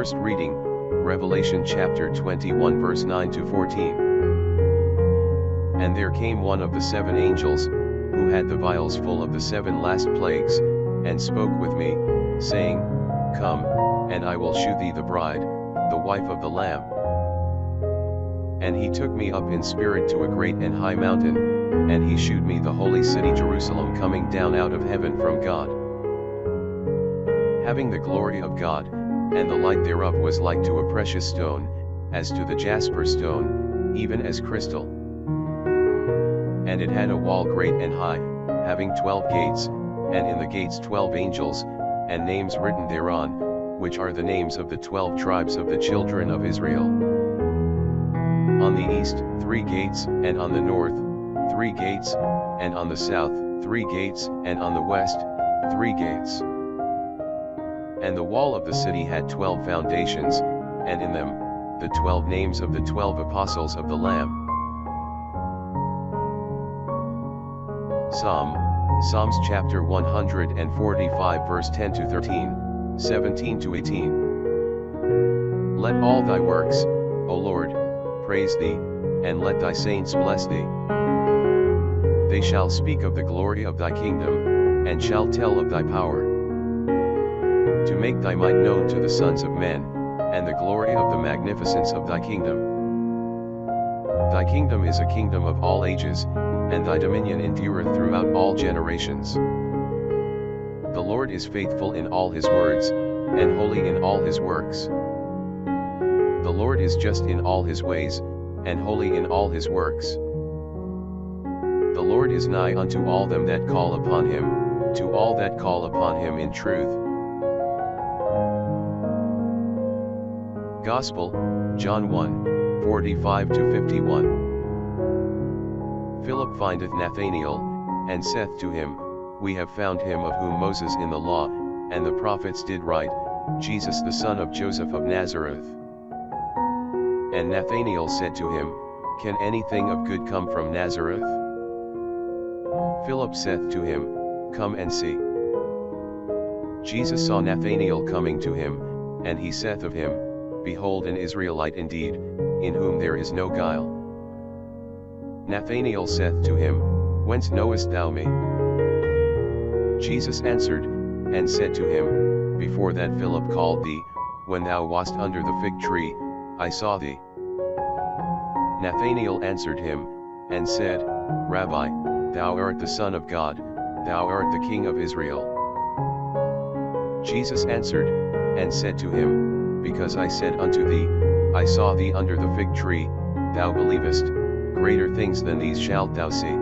First reading, Revelation chapter 21 verse 9 to 14. And there came one of the 7 angels, who had the vials full of the 7 last plagues, and spoke with me, saying, Come, and I will shew thee the bride, the wife of the Lamb. And he took me up in spirit to a great and high mountain, and he shewed me the holy city Jerusalem coming down out of heaven from God, having the glory of God, and the light thereof was like to a precious stone, as to the jasper stone, even as crystal. And it had a wall great and high, having 12 gates, and in the gates 12 angels, and names written thereon, which are the names of the 12 tribes of the children of Israel. On the east 3 gates, and on the north 3 gates, and on the south 3 gates, and on the west 3 gates. And the wall of the city had 12 foundations, and in them the 12 names of the 12 apostles of the Lamb. Psalms chapter 145 verse 10 to 13, 17 to 18. Let all thy works, O Lord, praise thee, and let thy saints bless thee. They shall speak of the glory of thy kingdom, and shall tell of thy power, to make thy might known to the sons of men, and the glory of the magnificence of thy kingdom. Thy kingdom is a kingdom of all ages, and thy dominion endureth throughout all generations. The Lord is faithful in all his words, and holy in all his works. The Lord is just in all his ways, and holy in all his works. The Lord is nigh unto all them that call upon him, to all that call upon him in truth. Gospel, John 1, 45 to 51. Philip findeth Nathanael, and saith to him, We have found him of whom Moses in the law, and the prophets did write, Jesus the son of Joseph of Nazareth. And Nathanael said to him, Can anything of good come from Nazareth? Philip saith to him, Come and see. Jesus saw Nathanael coming to him, and he saith of him, Behold an Israelite indeed, in whom there is no guile. Nathanael saith to him, Whence knowest thou me? Jesus answered, and said to him, Before that Philip called thee, when thou wast under the fig tree, I saw thee. Nathanael answered him, and said, Rabbi, thou art the Son of God, thou art the King of Israel. Jesus answered, and said to him, Because I said unto thee, I saw thee under the fig tree, thou believest, greater things than these shalt thou see.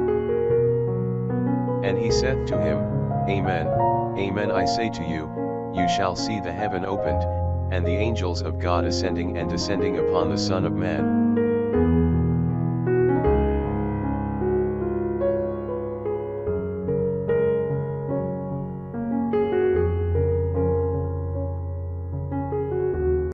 And he saith to him, Amen, amen I say to you, you shall see the heaven opened, and the angels of God ascending and descending upon the Son of Man.